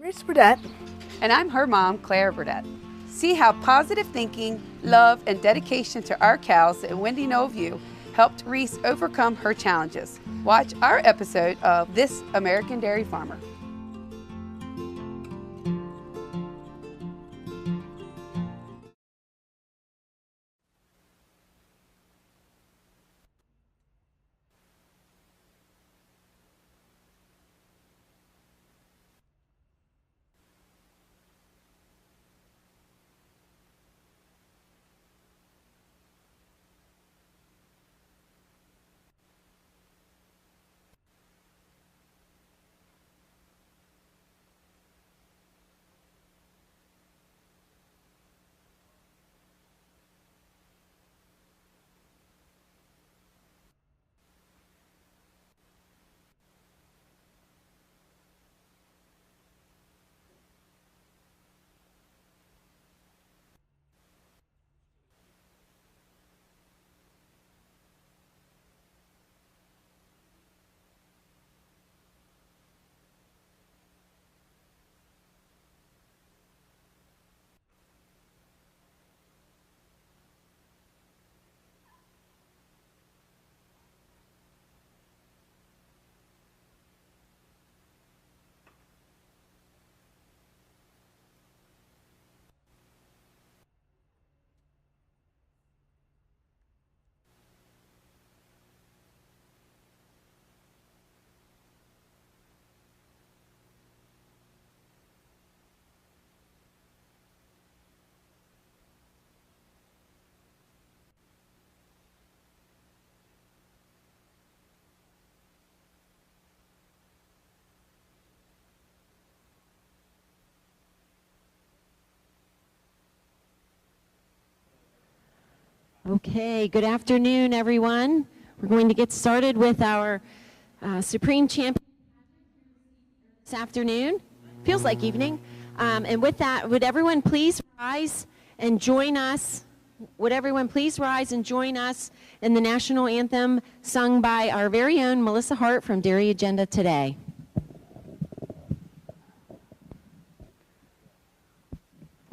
Bruce Burdette. And I'm her mom, Claire Burdette. See how positive thinking, love, and dedication to our cows in Windy Knoll View helped Reese overcome her challenges. Watch our episode of This American Dairy Farmer. Okay, good afternoon, everyone. We're going to get started with our Supreme Champion this afternoon. Feels like evening. And with that, would everyone please rise and join us? Would everyone please rise and join us in the national anthem sung by our very own Melissa Hart from Dairy Agenda Today?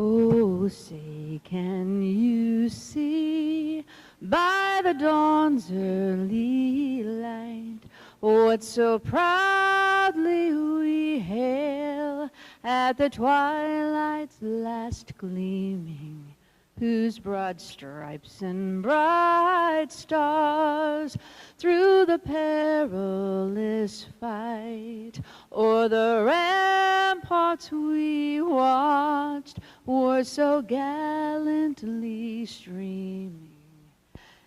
Oh, say, can you see by the dawn's early light what so proudly we hail at the twilight's last gleaming, whose broad stripes and bright stars through the perilous fight o'er the ramparts we watched were so gallantly streaming,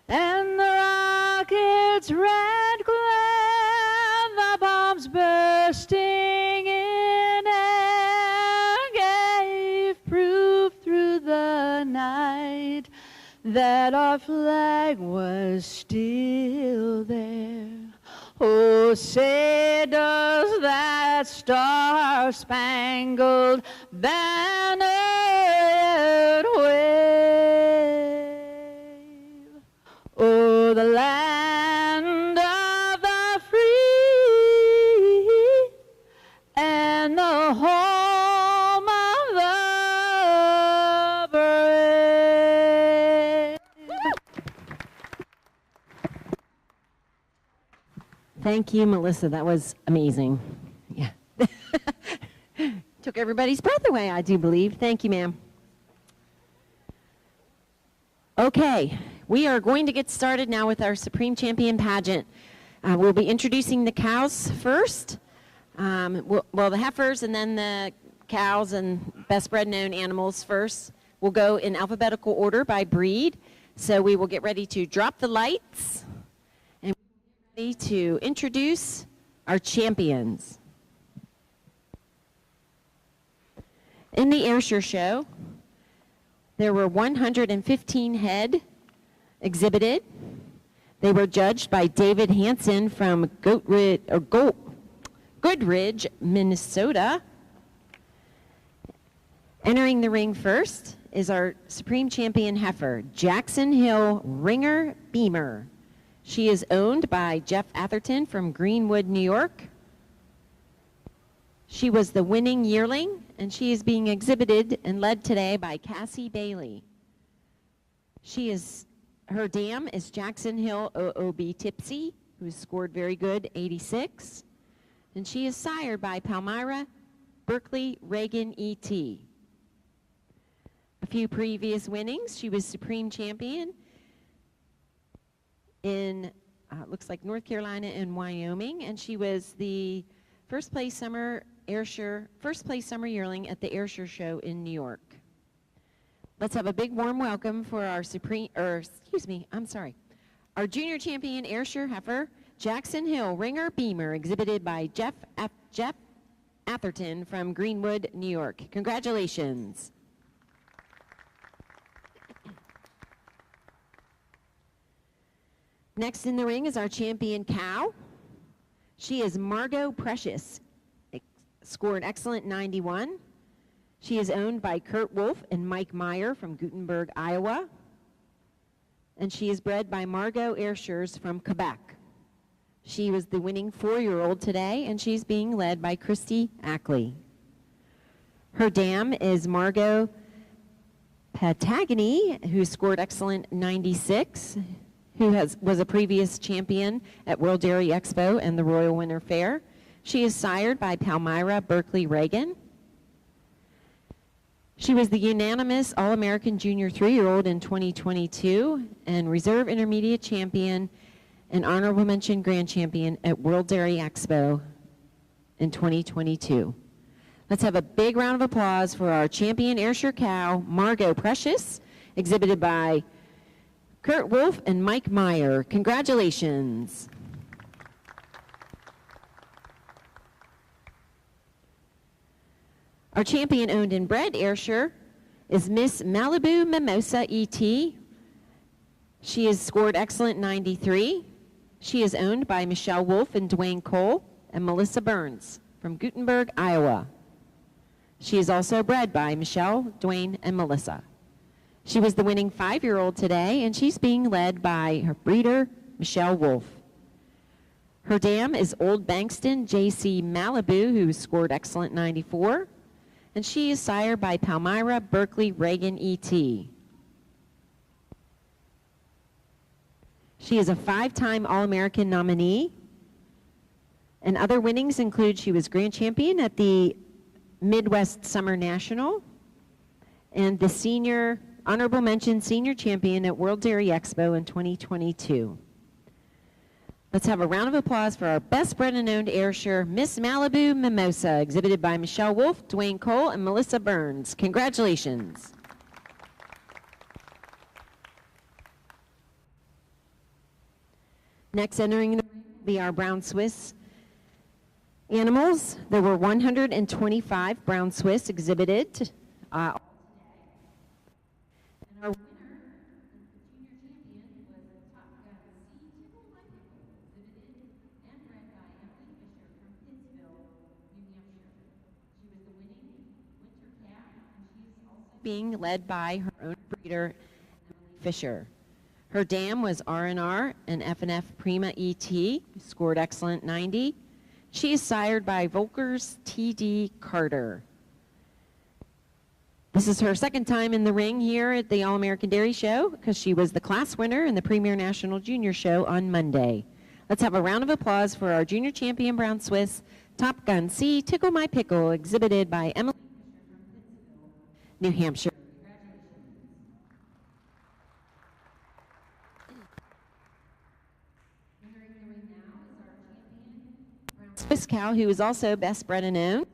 and the rocket's red glare, the bombs bursting in air, gave proof through the night that our flag was still there. Oh, say does that star-spangled banner yet wave? Oh, the land of the free and the home of the brave. Thank you, Melissa. That was amazing. Yeah. Took everybody's breath away, I do believe. Thank you, ma'am. Okay, we are going to get started now with our Supreme Champion pageant. We'll be introducing the cows first. Well, the heifers and then the cows and best bred known animals first. We'll go in alphabetical order by breed. So we will get ready to drop the lights and ready to introduce our champions. In the Ayrshire show, there were 115 head exhibited. They were judged by David Hansen from Goodridge, Minnesota. Entering the ring first is our Supreme Champion heifer, Jackson Hill Ringer Beamer. She is owned by Jeff Atherton from Greenwood, New York. She was the winning yearling, and she is being exhibited and led today by Cassie Bailey. Her dam is Jackson Hill OOB Tipsy, who scored very good, 86. And she is sired by Palmyra Berkeley Reagan E.T. A few previous winnings. She was Supreme Champion in, looks like North Carolina and Wyoming, and she was the first place summer yearling at the Ayrshire Show in New York. Let's have a big warm welcome for our our junior champion Ayrshire heifer, Jackson Hill Ringer Beamer, exhibited by Jeff Atherton from Greenwood, New York. Congratulations. Next in the ring is our champion cow. She is Margot Precious, scored excellent 91. She is owned by Kurt Wolf and Mike Meyer from Gutenberg, Iowa. And she is bred by Margot Ayrshires from Quebec. She was the winning 4-year-old today, and she's being led by Christy Ackley. Her dam is Margot Patagony, who scored excellent 96, who was a previous champion at World Dairy Expo and the Royal Winter Fair. She is sired by Palmyra Berkeley Reagan. She was the unanimous All-American Junior 3-year-old in 2022 and Reserve Intermediate Champion and Honorable Mention Grand Champion at World Dairy Expo in 2022. Let's have a big round of applause for our champion Ayrshire cow, Margot Precious, exhibited by Kurt Wolf and Mike Meyer. Congratulations. Our champion owned and bred Ayrshire is Miss Malibu Mimosa E.T. She has scored excellent 93. She is owned by Michelle Wolf and Dwayne Cole and Melissa Burns from Gutenberg, Iowa. She is also bred by Michelle, Dwayne, and Melissa. She was the winning 5-year-old today, and she's being led by her breeder, Michelle Wolf. Her dam is Old Bankston J.C. Malibu, who scored excellent 94. And she is sired by Palmyra Berkeley Reagan E.T. She is a 5-time All-American nominee. And other winnings include she was grand champion at the Midwest Summer National and the honorable mention senior champion at World Dairy Expo in 2022. Let's have a round of applause for our best bred and owned Ayrshire, Miss Malibu Mimosa, exhibited by Michelle Wolf, Dwayne Cole, and Melissa Burns. Congratulations. Next entering the ring will be our Brown Swiss animals. There were 125 Brown Swiss exhibited. And our winner, the junior champion, was Top Gun C. Tickle My Pickle, exhibited and bred by Emily Fisher from Pittsville, New Hampshire. She was the winning winter calf, and she is also being led by her own breeder, Emily Fisher. Her dam was R&R and F&F Prima ET, scored excellent 90. She is sired by Volkers T.D. Carter. This is her second time in the ring here at the All-American Dairy Show because she was the class winner in the Premier National Junior Show on Monday. Let's have a round of applause for our junior champion Brown Swiss, Top Gun C, Tickle My Pickle, exhibited by Emily Fisher from Pittsville, New Hampshire. Entering the ring now is our champion Brown Swiss cow, who is also best bred and owned.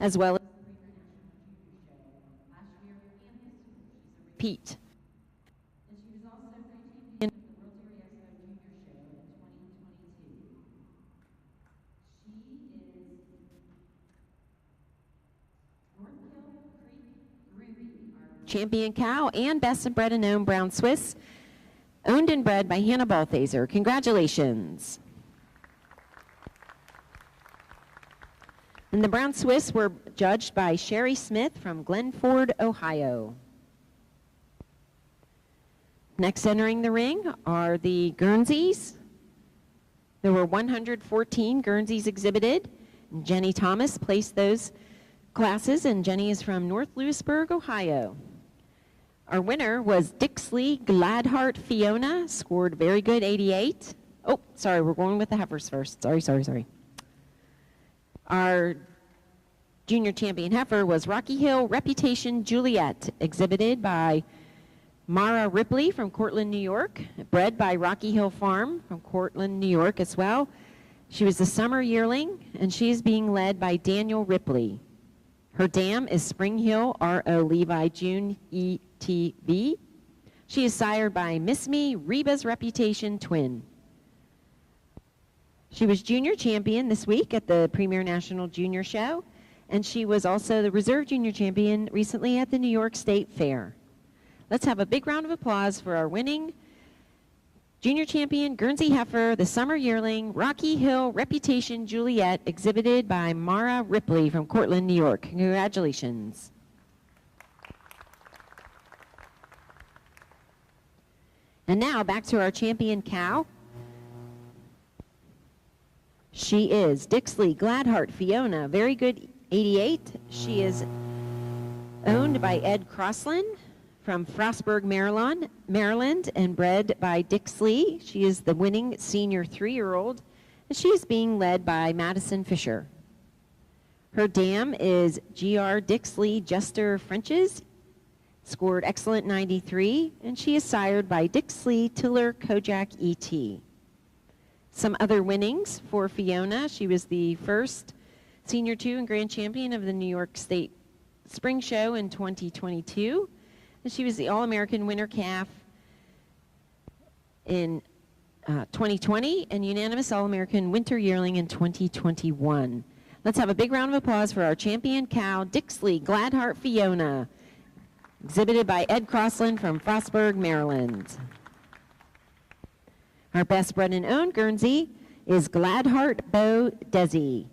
As well as the Premier National Junior Show last year and this year. She's a repeat. And she was also grand champion of the World Dairy Expo Junior Show in 2022. She is North Hill Creek Ruby, our champion cow and best bred and owned Brown Swiss. owned and bred by Hannah Balthaser. Congratulations. And the Brown Swiss were judged by Sherry Smith from Glenford, Ohio. Next entering the ring are the Guernseys. There were 114 Guernseys exhibited. Jenny Thomas placed those classes, and Jenny is from North Lewisburg, Ohio. Our winner was Dixley Gladhart Fiona, scored very good, 88. Oh, sorry, we're going with the heifers first. Sorry. Our junior champion heifer was Rocky Hill Reputation Juliet, exhibited by Mara Ripley from Cortland, New York, bred by Rocky Hill Farm from Cortland, New York as well. She was the summer yearling, and she is being led by Daniel Ripley. Her dam is Spring Hill R.O. Levi June E.T.B. She is sired by Miss Me Reba's Reputation twin. She was junior champion this week at the Premier National Junior Show, and she was also the reserve junior champion recently at the New York State Fair. Let's have a big round of applause for our winning junior champion Guernsey heifer, the summer yearling, Rocky Hill Reputation Juliet, exhibited by Mara Ripley from Cortland, New York. Congratulations. And now back to our champion cow. She is Dixley Gladhart Fiona, very good, 88. She is owned by Ed Crossland from Frostburg, Maryland, and bred by Dixley. She is the winning senior 3-year-old, and she is being led by Madison Fisher. Her dam is G.R. Dixley Jester Frenches, scored excellent, 93, and she is sired by Dixley Tiller Kojak E.T. Some other winnings for Fiona. She was the first senior 2 and grand champion of the New York State Spring Show in 2022. And she was the All-American Winter Calf in 2020 and unanimous All-American Winter Yearling in 2021. Let's have a big round of applause for our champion cow, Dixley Gladhart Fiona, exhibited by Ed Crossland from Frostburg, Maryland. Our best bred and owned Guernsey is Gladhart Beau Desi,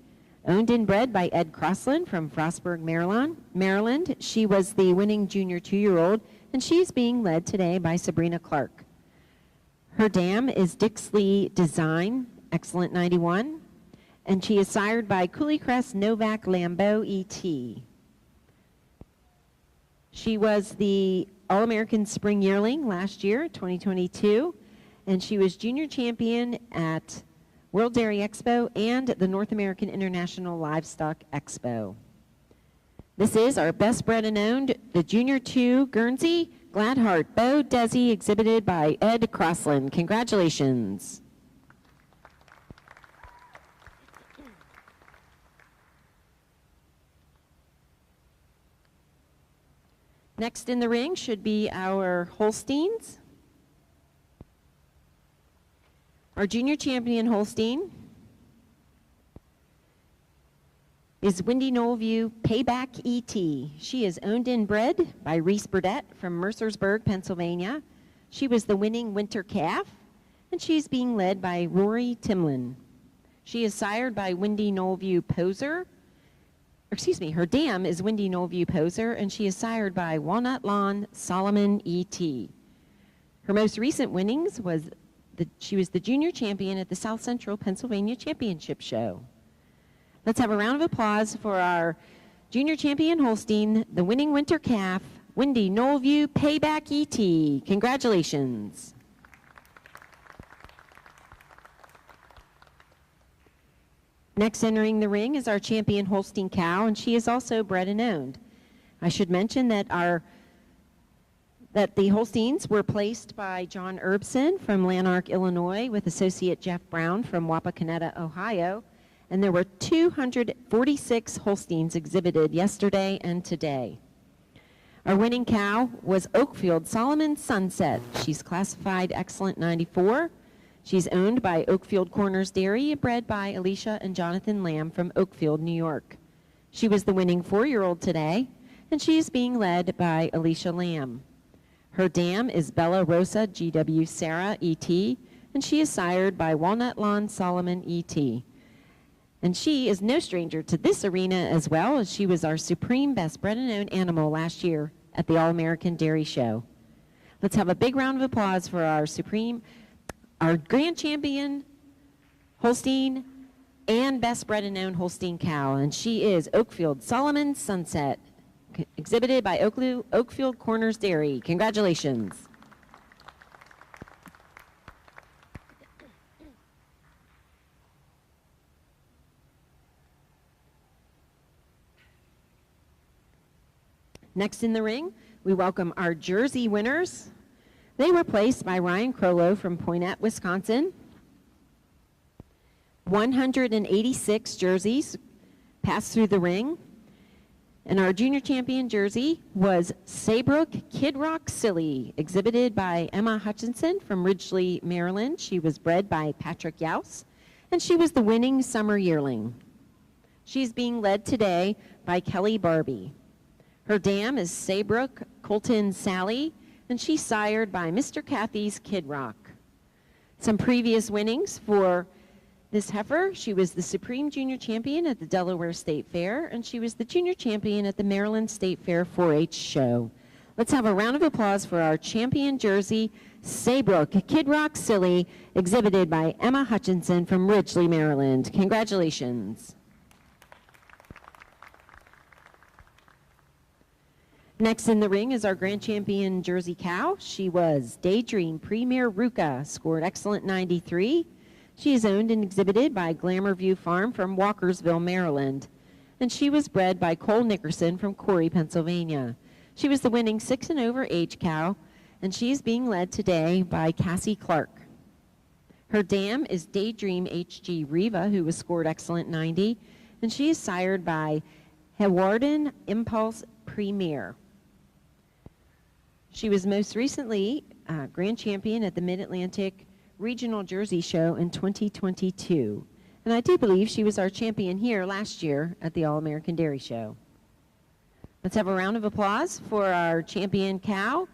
owned and bred by Ed Crossland from Frostburg, Maryland. She was the winning junior 2-year-old, and she's being led today by Sabrina Clark. Her dam is Dixley Design, excellent, 91, and she is sired by Cooley Crest Novak Lambeau E.T. She was the All-American Spring Yearling last year, 2022, and she was junior champion at World Dairy Expo and the North American International Livestock Expo. This is our best bred and owned, the Junior 2 Guernsey Gladhart Beau Desi, exhibited by Ed Crossland. Congratulations. Next in the ring should be our Holsteins. Our junior champion Holstein is Windy Knollview Payback E.T. She is owned and bred by Reese Burdett from Mercersburg, Pennsylvania. She was the winning winter calf, and she's being led by Rory Timlin. She is sired by Windy Knollview Poser. Her dam is Windy Knollview Poser, and she is sired by Walnut Lawn Solomon E.T. Her most recent winnings was she was the junior champion at the South Central Pennsylvania Championship Show. Let's have a round of applause for our junior champion Holstein, the winning winter calf, Windy Knollview Payback E.T. Congratulations. Next entering the ring is our champion Holstein cow, and she is also bred and owned. I should mention that the Holsteins were placed by John Erbson from Lanark, Illinois, with associate Jeff Brown from Wapakoneta, Ohio, and there were 246 Holsteins exhibited yesterday and today. Our winning cow was Oakfield Solomon Sunset. She's classified excellent, 94. She's owned by Oakfield Corners Dairy, bred by Alicia and Jonathan Lamb from Oakfield, New York. She was the winning 4-year-old today, and she is being led by Alicia Lamb. Her dam is Bella Rosa GW Sarah ET, and she is sired by Walnut Lawn Solomon ET. And she is no stranger to this arena as well, as she was our Supreme Best Bred and Owned Animal last year at the All-American Dairy Show. Let's have a big round of applause for our Grand Champion Holstein and Best Bred and Owned Holstein cow, and she is Oakfield Solomon Sunset, exhibited by Oakfield Corners Dairy. Congratulations. Next in the ring, we welcome our Jersey winners. They were placed by Ryan Crollo from Poinette, Wisconsin. 186 jerseys passed through the ring. And our junior champion jersey was Saybrook Kid Rock Silly, exhibited by Emma Hutchinson from Ridgely, Maryland. She was bred by Patrick Yaus, and she was the winning summer yearling. She's being led today by Kelly Barbie. Her dam is Saybrook Colton Sally, and she's sired by Mr. Cathy's Kid Rock. Some previous winnings for this heifer: she was the Supreme Junior Champion at the Delaware State Fair, and she was the Junior Champion at the Maryland State Fair 4-H show. Let's have a round of applause for our champion jersey, Saybrook Kid Rock Silly, exhibited by Emma Hutchinson from Ridgely, Maryland. Congratulations. Next in the ring is our Grand Champion Jersey cow. She was Daydream Premier Ruka, scored excellent 93. She is owned and exhibited by Glamour View Farm from Walkersville, Maryland. And she was bred by Cole Nickerson from Corey, Pennsylvania. She was the winning 6 and over age cow, and she is being led today by Cassie Clark. Her dam is Daydream HG Riva, who was scored excellent 90, and she is sired by Hawarden Impulse Premier. She was most recently Grand Champion at the Mid-Atlantic Regional Jersey Show in 2022. And I do believe she was our champion here last year at the All-American Dairy Show. Let's have a round of applause for our champion cow,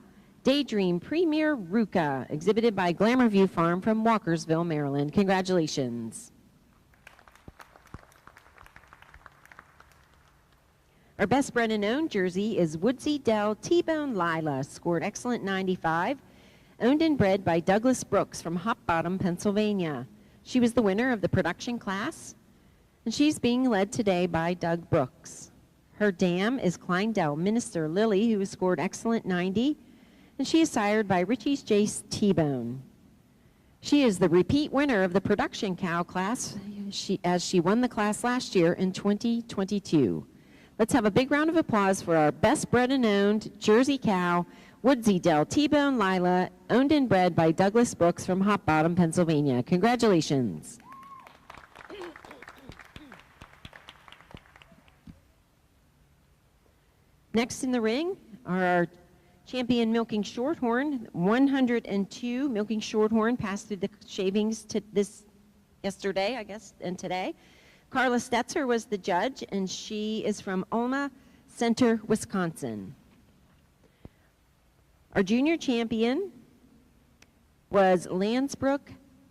Daydream Premier Ruka, exhibited by Glamour View Farm from Walkersville, Maryland. Congratulations. Our Best Bred and Owned jersey is Woodsy Dell T-Bone Lila, scored excellent 95, owned and bred by Douglas Brooks from Hop Bottom, Pennsylvania. She was the winner of the production class, and she's being led today by Doug Brooks. Her dam is Kleindell Minister Lily, who was scored excellent 90, and she is sired by Richie's Jace T-Bone. She is the repeat winner of the production cow class, as she won the class last year in 2022. Let's have a big round of applause for our Best Bred and Owned Jersey cow, Woodsy Dell T-Bone Lila, owned and bred by Douglas Brooks from Hop Bottom, Pennsylvania. Congratulations. Next in the ring are our champion Milking Shorthorn. 102 Milking Shorthorn passed through the shavings to yesterday, I guess, and today. Carla Stetzer was the judge, and she is from Alma Center, Wisconsin. Our junior champion was Lansbrook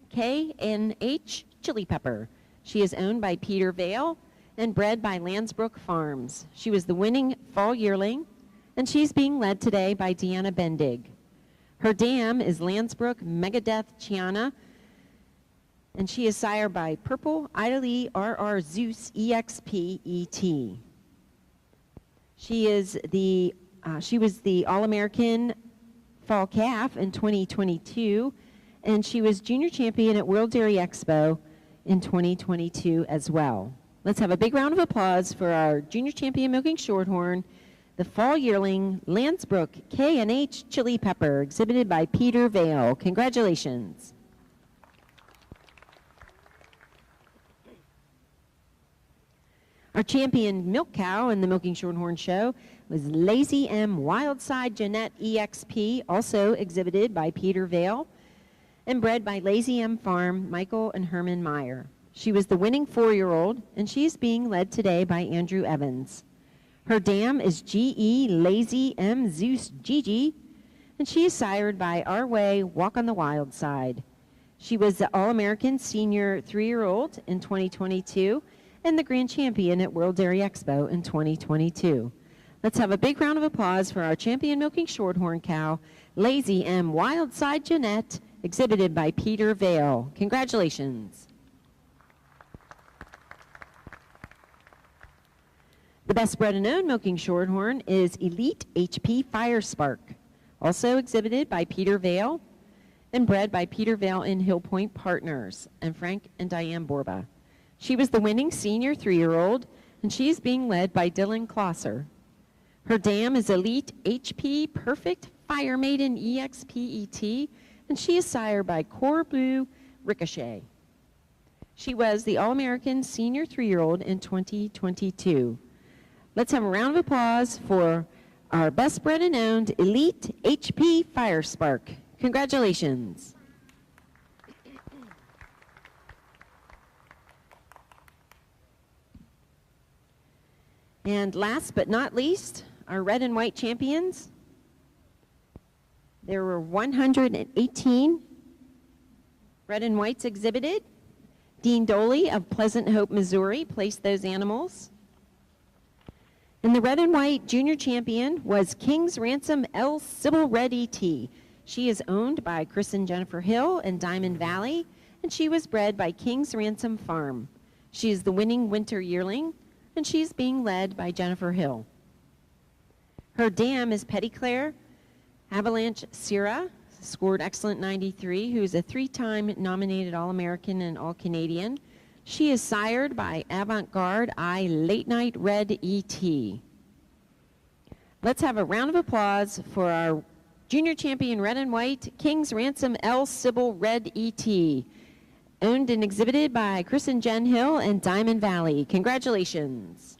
K&H Chili Pepper. She is owned by Peter Vale and bred by Lansbrook Farms. She was the winning fall yearling, and she's being led today by Deanna Bendig. Her dam is Lansbrook Megadeth Chiana, and she is sired by Purple Idaly RR Zeus EXP ET. She was the All-American Fall Calf in 2022, and she was junior champion at World Dairy Expo in 2022 as well. Let's have a big round of applause for our junior champion Milking Shorthorn, the fall yearling Lansbrook K&H Chili Pepper, exhibited by Peter Vale. Congratulations. Our champion milk cow in the Milking Shorthorn show was Lazy M Wildside Jeanette EXP, also exhibited by Peter Vale and bred by Lazy M Farm, Michael and Herman Meyer. She was the winning 4-year-old, and she's being led today by Andrew Evans. Her dam is GE Lazy M Zeus Gigi, and she is sired by Our Way, Walk on the Wild Side. She was the All-American Senior 3-year-old in 2022 and the Grand Champion at World Dairy Expo in 2022. Let's have a big round of applause for our champion milking shorthorn cow, Lazy M Wildside Jeanette, exhibited by Peter Vale. Congratulations. The best bred and owned milking shorthorn is Elite HP Fire Spark, also exhibited by Peter Vale and bred by Peter Vale and Hill Point Partners and Frank and Diane Borba. She was the winning senior 3-year-old, and she is being led by Dylan Klosser. Her dam is Elite HP Perfect Fire Maiden EXPET, and she is sired by Core Blue Ricochet. She was the All-American Senior 3-year-old in 2022. Let's have a round of applause for our best bred and owned Elite HP Fire Spark. Congratulations. And last but not least, our red and white champions. There were 118 red and whites exhibited. Dean Doley of Pleasant Hope, Missouri, placed those animals. And the red and white junior champion was King's Ransom L. Sybil Red E.T. She is owned by Chris and Jennifer Hill in Diamond Valley, and she was bred by King's Ransom Farm. She is the winning winter yearling, and she's being led by Jennifer Hill. Her dam is Petitclair Avalanche Syrah, scored excellent 93, who is a 3-time nominated All-American and All-Canadian. She is sired by Avant-Garde I Late Night Red E.T. Let's have a round of applause for our junior champion red and white, King's Ransom L. Sybil Red E.T., owned and exhibited by Chris and Jen Hill and Diamond Valley. Congratulations.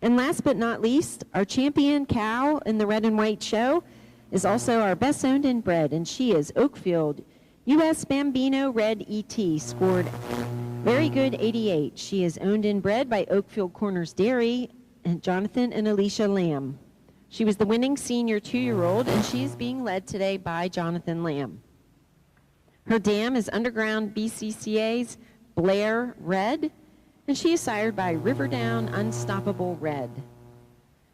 And last but not least, our champion cow in the red and white show is also our best owned and bred, and she is Oakfield U.S. Bambino Red E.T., scored very good 88. She is owned and bred by Oakfield Corners Dairy and Jonathan and Alicia Lamb. She was the winning senior 2-year-old, and she is being led today by Jonathan Lamb. Her dam is Underground BCCA's Blair Red, and she is sired by Riverdown Unstoppable Red.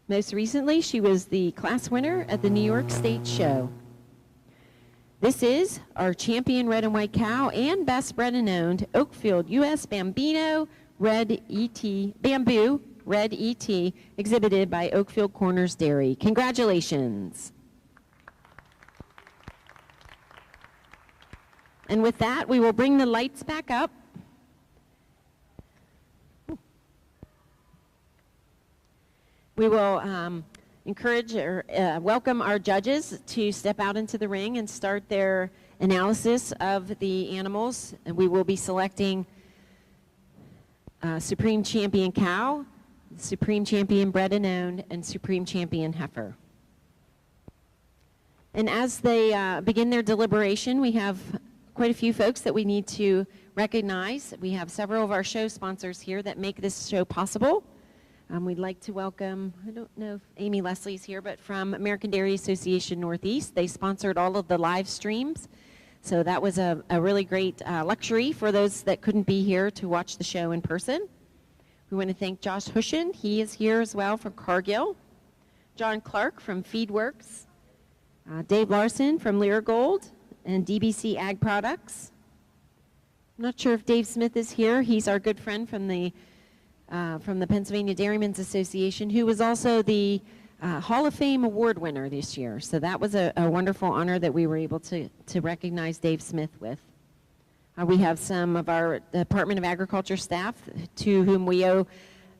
Most recently, she was the class winner at the New York State Show. This is our champion red and white cow and best bred and owned Oakfield U.S. Bambino Red E.T. Bamboo Red E.T., exhibited by Oakfield Corners Dairy. Congratulations. And with that, we will bring the lights back up. We will encourage or welcome our judges to step out into the ring and start their analysis of the animals. And we will be selecting Supreme Champion Cow, Supreme Champion Bred and Owned, and Supreme Champion Heifer. And as they begin their deliberation, we have quite a few folks that we need to recognize. We have several of our show sponsors here that make this show possible. We'd like to welcome, I don't know if Amy Leslie's here, but from American Dairy Association Northeast. They sponsored all of the live streams. So that was a really great luxury for those that couldn't be here to watch the show in person. We want to thank Josh Hushin. He is here as well from Cargill. John Clark from Feedworks. Dave Larson from Lear Gold and DBC Ag Products. I'm not sure if Dave Smith is here. He's our good friend from the Pennsylvania Dairymen's Association, who was also the Hall of Fame award winner this year. So that was a wonderful honor that we were able to recognize Dave Smith with. We have some of our Department of Agriculture staff to whom we owe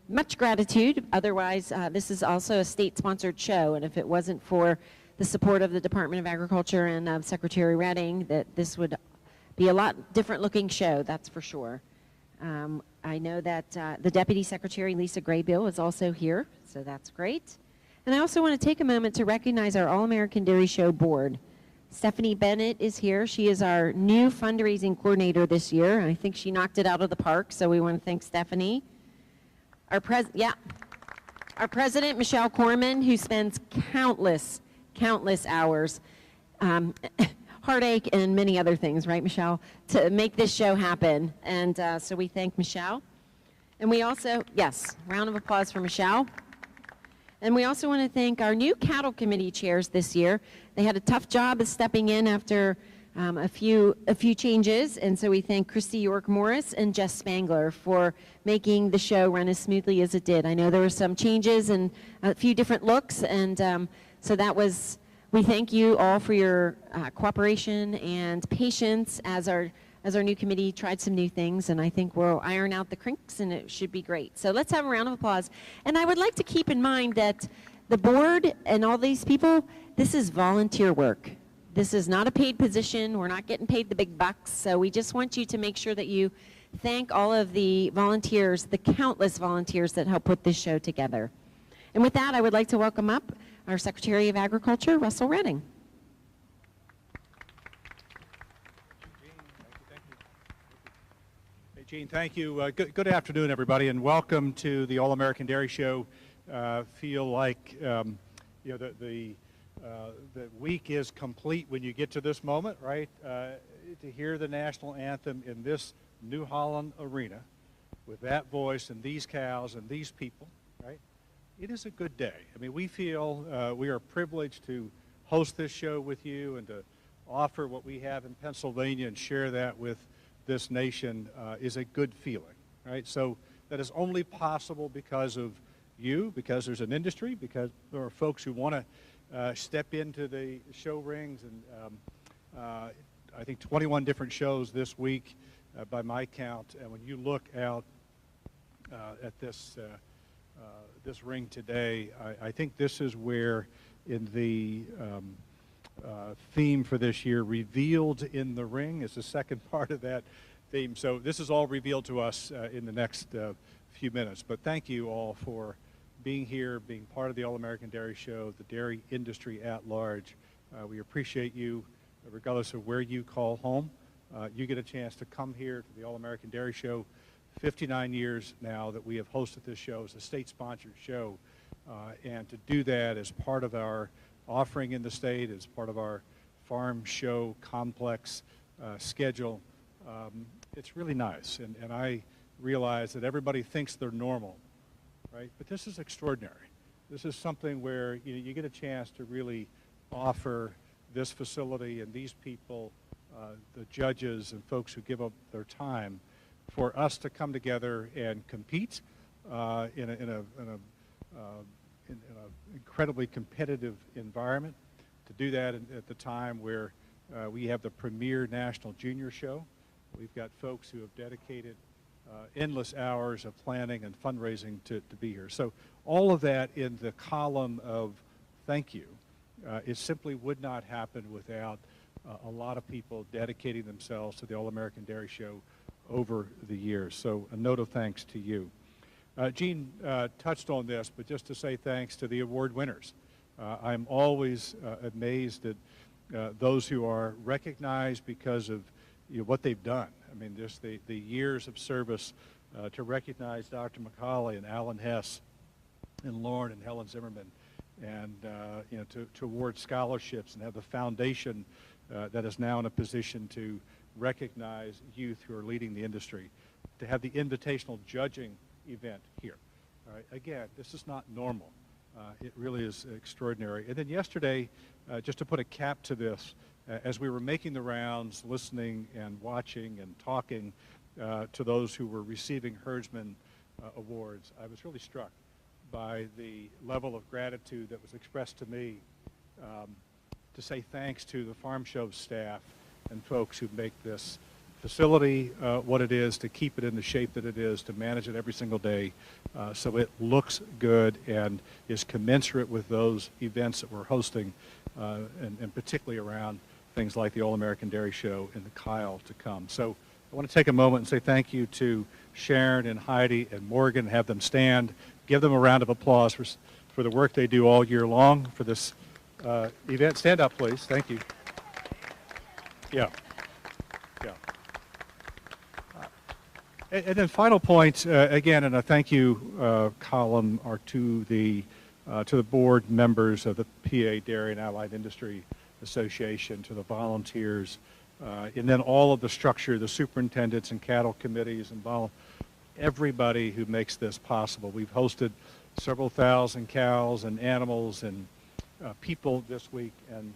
much gratitude. Otherwise, this is also a state-sponsored show, and if it wasn't for the support of the Department of Agriculture and of Secretary Redding, that this would be a lot different looking show, that's for sure. I know that the Deputy Secretary, Lisa Graybill, is also here, so that's great. And I also want to take a moment to recognize our All-American Dairy Show Board. Stephanie Bennett is here. She is our new fundraising coordinator this year. I think she knocked it out of the park, so we want to thank Stephanie. Our Our president, Michelle Corman, who spends countless hours, heartache and many other things, right, Michelle, to make this show happen. And so we thank Michelle. And we also, yes, round of applause for Michelle. And we also want to thank our new cattle committee chairs this year. They had a tough job of stepping in after a few changes, and so we thank Christy York Morris and Jess Spangler for making the show run as smoothly as it did. I know there were some changes and a few different looks, and so that was. We thank you all for your cooperation and patience as our new committee tried some new things, and I think we'll iron out the kinks, and it should be great. So let's have a round of applause. And I would like to keep in mind that the board and all these people, this is volunteer work. This is not a paid position. We're not getting paid the big bucks. So we just want you to make sure that you thank all of the volunteers, the countless volunteers that help put this show together. And with that, I would like to welcome up our Secretary of Agriculture, Russell Redding. Hey, Gene, thank you. Good afternoon, everybody, and welcome to the All-American Dairy Show. Feel like the week is complete when you get to this moment, right? To hear the national anthem in this New Holland arena with that voice and these cows and these people, right? It is a good day. I mean, we feel we are privileged to host this show with you and to offer what we have in Pennsylvania and share that with this nation is a good feeling, right? So that is only possible because of you, because there's an industry, because there are folks who want to step into the show rings, and I think 21 different shows this week by my count. And when you look out at this this ring today, I think this is where in the theme for this year, Revealed in the Ring, is the second part of that theme. So this is all revealed to us in the next few minutes. But thank you all for being here, being part of the All-American Dairy Show, the dairy industry at large. We appreciate you, regardless of where you call home. You get a chance to come here to the All-American Dairy Show. 59 years now that we have hosted this show as a state-sponsored show, and to do that as part of our offering in the state, as part of our farm show complex schedule, it's really nice. And I realize that everybody thinks they're normal, right? But this is extraordinary. This is something where you get a chance to really offer this facility and these people, the judges and folks who give up their time, for us to come together and compete in an incredibly competitive environment. To do that at the time where we have the premier national junior show. We've got folks who have dedicated endless hours of planning and fundraising to be here. So all of that in the column of thank you, it simply would not happen without a lot of people dedicating themselves to the All-American Dairy Show over the years. So a note of thanks to you. Gene touched on this, but just to say thanks to the award winners. I'm always amazed at those who are recognized because of what they've done. I mean, just the years of service to recognize Dr. McCauley and Alan Hess and Lauren and Helen Zimmerman, and to award scholarships and have the foundation that is now in a position to recognize youth who are leading the industry, to have the invitational judging event here. All right, again, this is not normal. It really is extraordinary. And then yesterday, just to put a cap to this, as we were making the rounds, listening and watching and talking to those who were receiving herdsman awards, I was really struck by the level of gratitude that was expressed to me to say thanks to the farm show staff and folks who make this facility what it is, to keep it in the shape that it is, to manage it every single day so it looks good and is commensurate with those events that we're hosting, and particularly around things like the All-American Dairy Show and the Kyle to come. So I want to take a moment and say thank you to Sharon and Heidi and Morgan, have them stand, give them a round of applause for the work they do all year long for this event. Stand up, please. Thank you. Yeah. And then final point, again, and a thank you column are to the board members of the PA Dairy and Allied Industry Association, to the volunteers, and then all of the structure, the superintendents and cattle committees and everybody who makes this possible. We've hosted several thousand cows and animals and people this week, and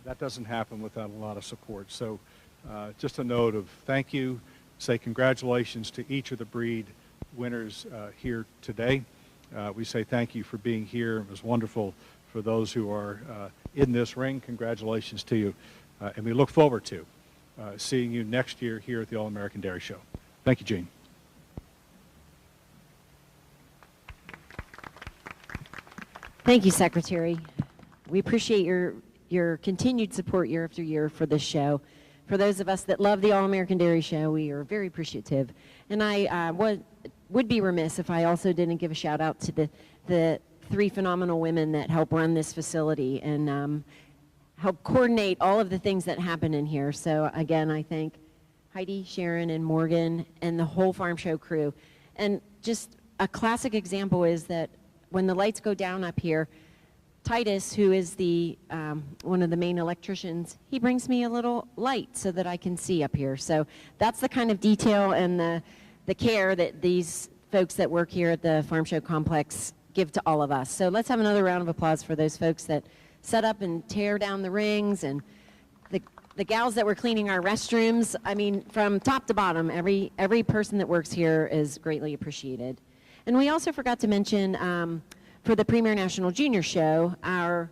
that doesn't happen without a lot of support. So just a note of thank you, say congratulations to each of the breed winners here today. We say thank you for being here. It was wonderful for those who are in this ring. Congratulations to you. And we look forward to seeing you next year here at the All-American Dairy Show. Thank you, Gene. Thank you, Secretary. We appreciate your continued support year after year for this show. For those of us that love the All-American Dairy Show, we are very appreciative. And I would be remiss if I also didn't give a shout out to the three phenomenal women that help run this facility and help coordinate all of the things that happen in here. So again, I thank Heidi, Sharon, and Morgan, and the whole Farm Show crew. And just a classic example is that when the lights go down up here, Titus, who is the one of the main electricians, he brings me a little light so that I can see up here. So that's the kind of detail and the care that these folks that work here at the Farm Show Complex give to all of us. So let's have another round of applause for those folks that set up and tear down the rings, and the gals that were cleaning our restrooms. I mean, from top to bottom, every person that works here is greatly appreciated. And we also forgot to mention for the Premier National Junior Show, our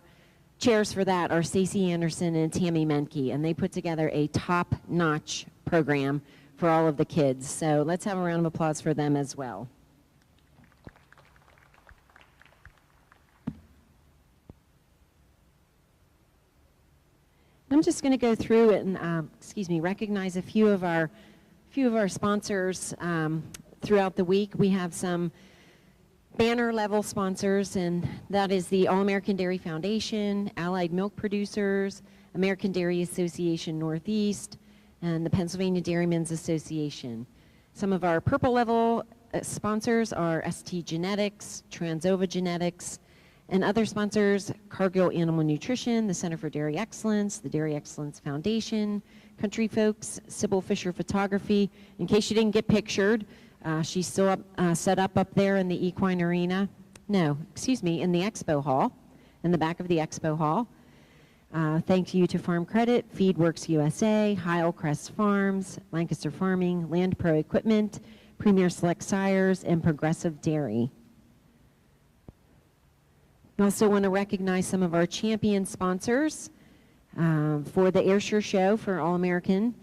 chairs for that are Stacey Anderson and Tammy Menke, and they put together a top-notch program for all of the kids. So let's have a round of applause for them as well. I'm just going to go through it and, recognize a few of our sponsors throughout the week. We have some banner level sponsors, and that is the All-American Dairy Foundation, Allied Milk Producers, American Dairy Association Northeast, and the Pennsylvania Dairymen's Association. Some of our purple level sponsors are ST Genetics, Transova Genetics, and other sponsors, Cargill Animal Nutrition, the Center for Dairy Excellence, the Dairy Excellence Foundation, Country Folks, Sybil Fisher Photography. In case you didn't get pictured, she's still set up there in the Equine Arena. No, excuse me, in the Expo Hall, in the back of the Expo Hall. Thank you to Farm Credit, FeedWorks USA, Heilcrest Farms, Lancaster Farming, Land Pro Equipment, Premier Select Sires, and Progressive Dairy. I also want to recognize some of our champion sponsors for the Ayrshire Show for All-American.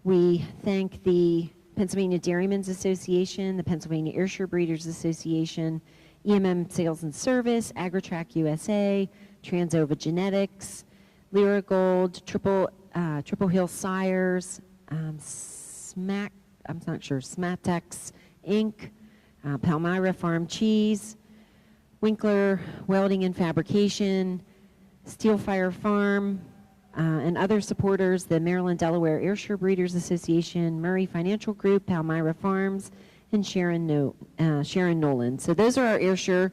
We thank the Pennsylvania Dairymen's Association, the Pennsylvania Ayrshire Breeders Association, EMM Sales and Service, AgriTrack USA, Transova Genetics, Lyra Gold, Triple Hill Sires, Smatex Inc., Palmyra Farm Cheese, Winkler Welding and Fabrication, Steelfire Farm, and other supporters, the Maryland-Delaware Ayrshire Breeders Association, Murray Financial Group, Palmyra Farms, and Sharon Nolan. So those are our Ayrshire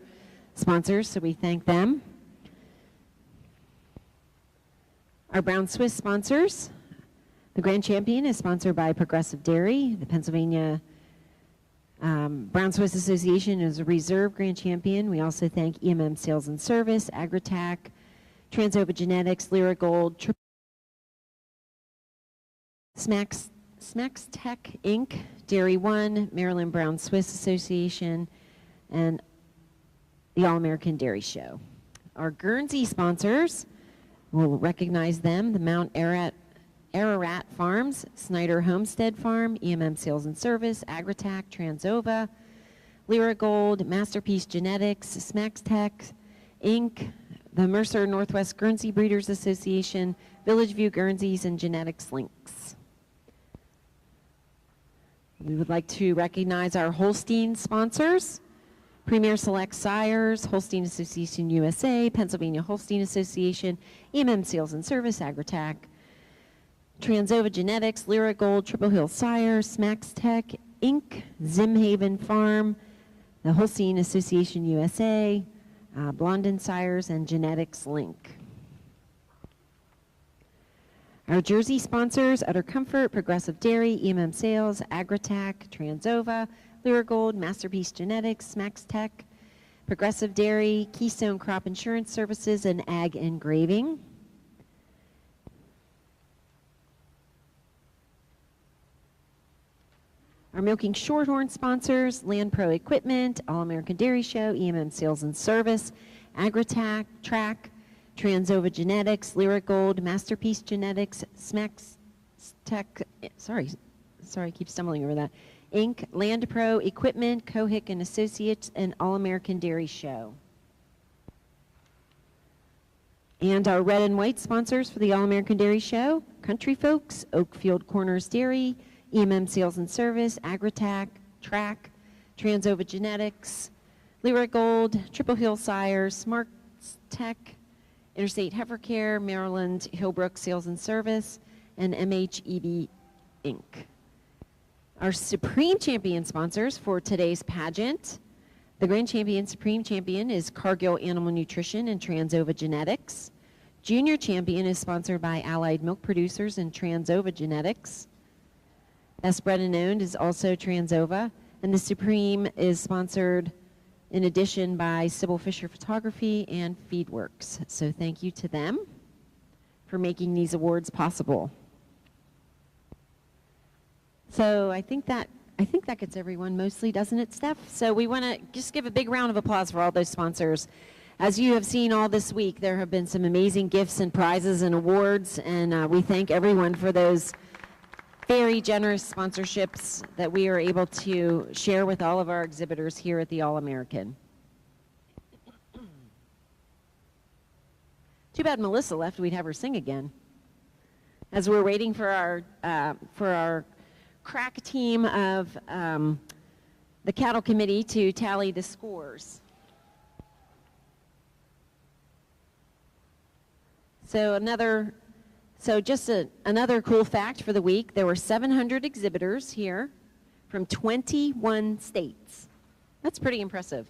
sponsors, so we thank them. Our Brown Swiss sponsors. The Grand Champion is sponsored by Progressive Dairy. The Pennsylvania Brown Swiss Association is a reserve Grand Champion. We also thank EMM Sales and Service, AgriTac, Transova Genetics, Lyra Gold, Smax Tech Inc., Dairy One, Maryland Brown Swiss Association, and the All-American Dairy Show. Our Guernsey sponsors, we'll recognize them, the Mount Ararat Farms, Snyder Homestead Farm, EMM Sales and Service, AgriTac, Transova, Lyra Gold, Masterpiece Genetics, Smax Tech Inc., the Mercer Northwest Guernsey Breeders Association, Village View Guernseys, and Genetics Links. We would like to recognize our Holstein sponsors, Premier Select Sires, Holstein Association USA, Pennsylvania Holstein Association, EMM Sales and Service, AgriTac, Transova Genetics, Lyra Gold, Triple Hill Sires, Smax Tech Inc., Zimhaven Farm, the Holstein Association USA, Blondin Sires, and Genetics Link. Our jersey sponsors, Utter Comfort, Progressive Dairy, EMM Sales, Agritech, Transova, Lyrigold, Masterpiece Genetics, Max Tech, Progressive Dairy, Keystone Crop Insurance Services, and Ag Engraving. Our Milking Shorthorn sponsors, Land Pro Equipment, All-American Dairy Show, EMM Sales and Service, Agritech, Track, Transova Genetics, Lyrigold, Masterpiece Genetics, Smax Tech, sorry, I keep stumbling over that, Inc., Land Pro Equipment, Cohick and Associates, and All-American Dairy Show. And our red and white sponsors for the All-American Dairy Show, Country Folks, Oakfield Corners Dairy, EMM Sales and Service, Agritech, Track, Transova Genetics, Lyrigold, Triple Hill Sires, Smart Tech, Interstate Heifer Care, Maryland Hillbrook Sales and Service, and MHEB Inc. Our Supreme Champion sponsors for today's pageant. The Grand Champion Supreme Champion is Cargill Animal Nutrition and Transova Genetics. Junior Champion is sponsored by Allied Milk Producers and Transova Genetics. Best Bred and Owned is also Transova, and the Supreme is sponsored in addition by Sybil Fisher Photography and Feedworks. So thank you to them for making these awards possible. So I think that gets everyone mostly, doesn't it, Steph? So we want to just give a big round of applause for all those sponsors. As you have seen all this week, there have been some amazing gifts and prizes and awards, and we thank everyone for those very generous sponsorships that we are able to share with all of our exhibitors here at the All-American. Too bad Melissa left, we'd have her sing again. As we're waiting for our crack team of the cattle committee to tally the scores. So just another cool fact for the week, there were 700 exhibitors here from 21 states. That's pretty impressive.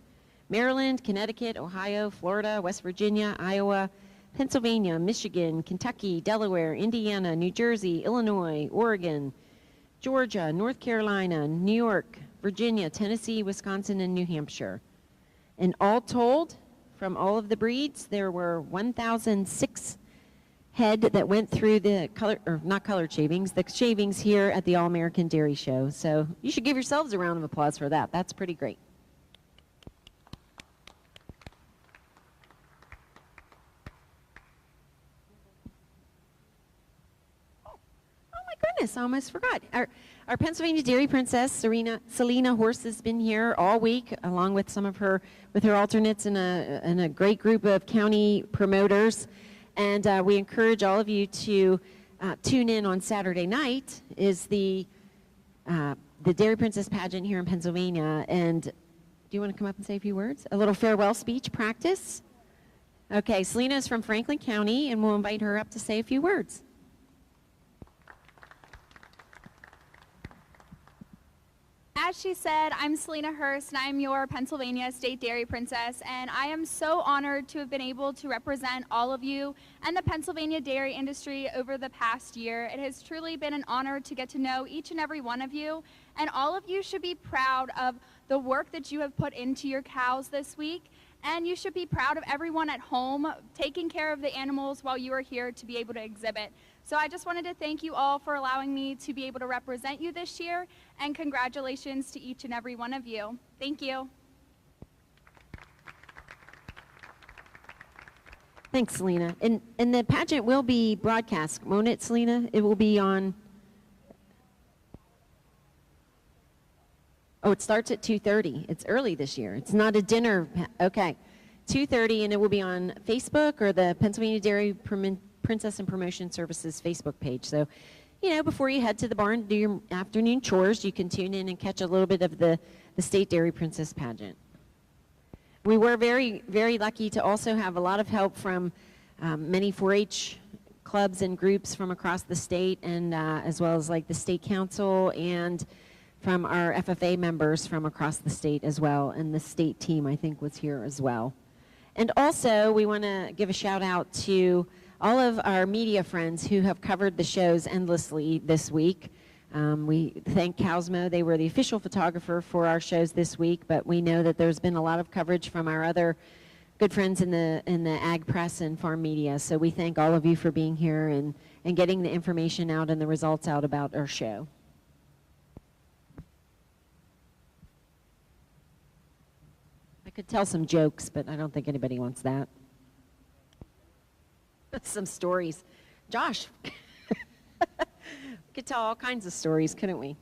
Maryland, Connecticut, Ohio, Florida, West Virginia, Iowa, Pennsylvania, Michigan, Kentucky, Delaware, Indiana, New Jersey, Illinois, Oregon, Georgia, North Carolina, New York, Virginia, Tennessee, Wisconsin, and New Hampshire. And all told, from all of the breeds, there were 1,006 head that went through the the shavings here at the All-American Dairy Show. So you should give yourselves a round of applause for that. That's pretty great. Goodness, I almost forgot. Our Pennsylvania Dairy Princess, Selena Horse, has been here all week, along with some of her alternates and a great group of county promoters. And we encourage all of you to tune in on Saturday night. Is the Dairy Princess pageant here in Pennsylvania. And do you want to come up and say a few words? A little farewell speech practice? Okay, Selena is from Franklin County, and we'll invite her up to say a few words. As she said, I'm Selena Hurst, and I'm your Pennsylvania State Dairy Princess, and I am so honored to have been able to represent all of you and the Pennsylvania dairy industry over the past year. It has truly been an honor to get to know each and every one of you, and all of you should be proud of the work that you have put into your cows this week, and you should be proud of everyone at home taking care of the animals while you are here to be able to exhibit. So I just wanted to thank you all for allowing me to be able to represent you this year, and congratulations to each and every one of you. Thank you. Thanks, Selena. And the pageant will be broadcast, won't it, Selena? It will be on... Oh, it starts at 2:30. It's early this year. It's not a dinner. Okay. 2:30, and it will be on Facebook or the Pennsylvania Dairy Princess and Promotion Services Facebook page. So, you know, before you head to the barn to do your afternoon chores, you can tune in and catch a little bit of the State Dairy Princess pageant. We were very, very lucky to also have a lot of help from many 4-H clubs and groups from across the state, and as well as like the State Council and from our FFA members from across the state as well, and the state team, I think, was here as well. And also, we want to give a shout out to all of our media friends who have covered the shows endlessly this week. We thank Cosmo. They were the official photographer for our shows this week, but we know that there's been a lot of coverage from our other good friends in the ag press and farm media. So we thank all of you for being here and getting the information out and the results out about our show. I could tell some jokes, but I don't think anybody wants that. Some stories. Josh, we could tell all kinds of stories, couldn't we?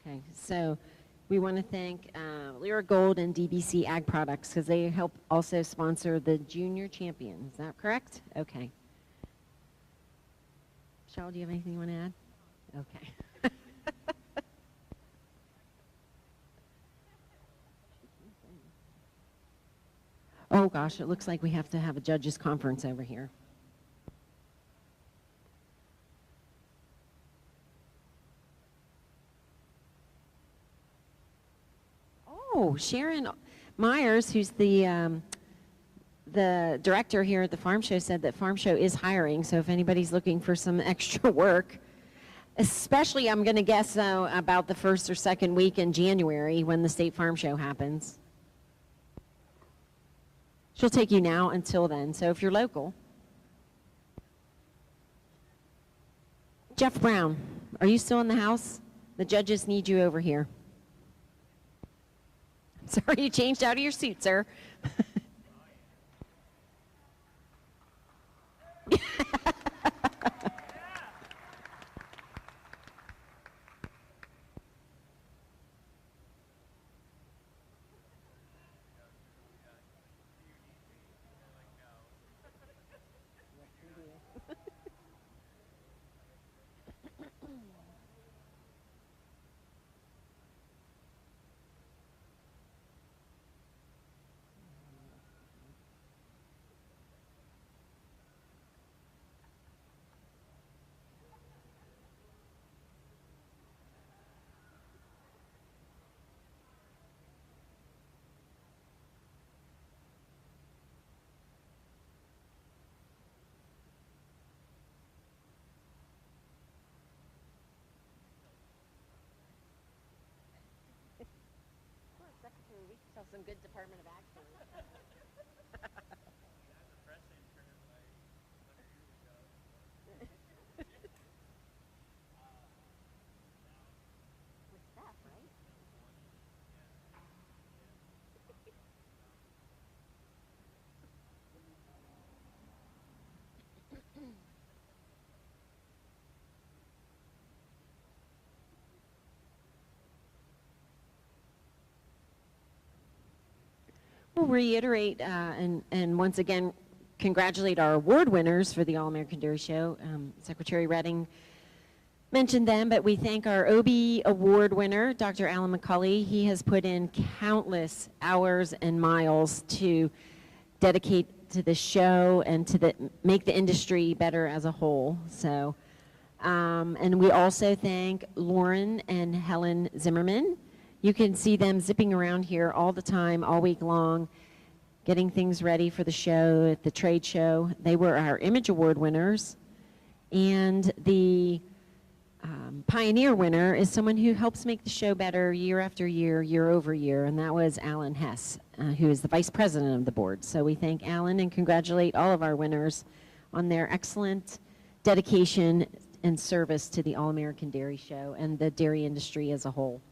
Okay, so we want to thank Lyra Gold and DBC Ag Products because they help also sponsor the Junior Champion. Is that correct? Okay. Cheryl, do you have anything you want to add? Okay. Oh gosh, it looks like we have to have a judges conference over here. Oh, Sharon Myers, who's the director here at the Farm Show, said that Farm Show is hiring. So if anybody's looking for some extra work, especially I'm going to guess about the first or second week in January when the State Farm Show happens. She'll take you now until then. So if you're local. Jeff Brown, are you still in the house? The judges need you over here. Sorry, you changed out of your suit, sir. Some good Department of Ag stories. With Steph, right? We'll reiterate and once again congratulate our award winners for the All-American Dairy Show. Secretary Redding mentioned them, but we thank our OB award winner, Dr. Alan McCulley. He has put in countless hours and miles to dedicate to the show and to make the industry better as a whole. So, and we also thank Lauren and Helen Zimmerman. You can see them zipping around here all the time, all week long, getting things ready for the show, at the trade show. They were our Image Award winners. And the Pioneer winner is someone who helps make the show better year after year, year over year, and that was Alan Hess, who is the Vice President of the board. So we thank Alan and congratulate all of our winners on their excellent dedication and service to the All-American Dairy Show and the dairy industry as a whole.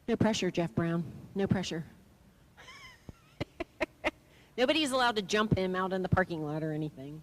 No pressure, Jeff Brown. No pressure. Nobody's allowed to jump him out in the parking lot or anything.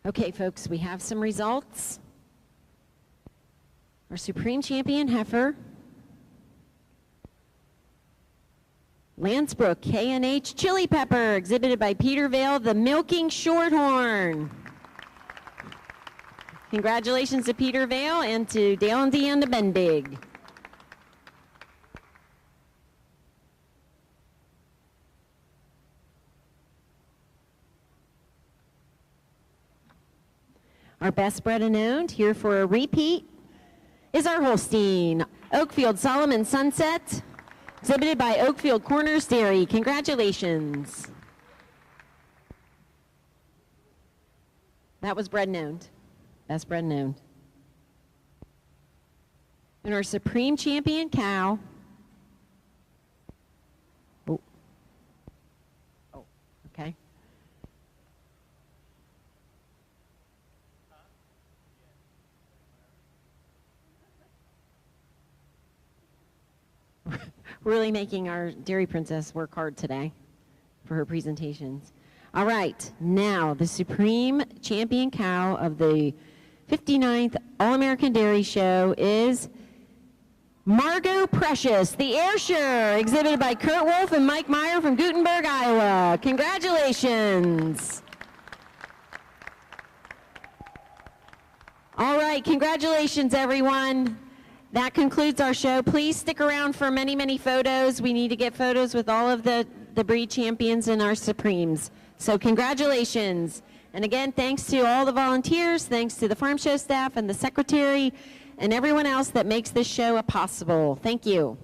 Okay, folks, we have some results. Our Supreme Champion heifer, Lansbrook K&H Chili Pepper, exhibited by Peter Vale, the Milking Shorthorn. Congratulations to Peter Vale and to Dale and Deanna Bendig. Our best bred and owned, here for a repeat, is our Holstein, Oakfield Solomon Sunset, exhibited by Oakfield Corners Dairy. Congratulations. That was bred and owned, best bred and owned. And our Supreme Champion cow, okay. Really making our Dairy Princess work hard today for her presentations. All right, now the Supreme Champion cow of the 59th All-American Dairy Show is Margot Precious, the Ayrshire, exhibited by Kurt Wolf and Mike Meyer from Gutenberg, Iowa. Congratulations. All right, congratulations, everyone. That concludes our show. Please stick around for many, many photos. We need to get photos with all of the breed champions and our Supremes. So congratulations. And again, thanks to all the volunteers, thanks to the farm show staff and the secretary and everyone else that makes this show possible. Thank you.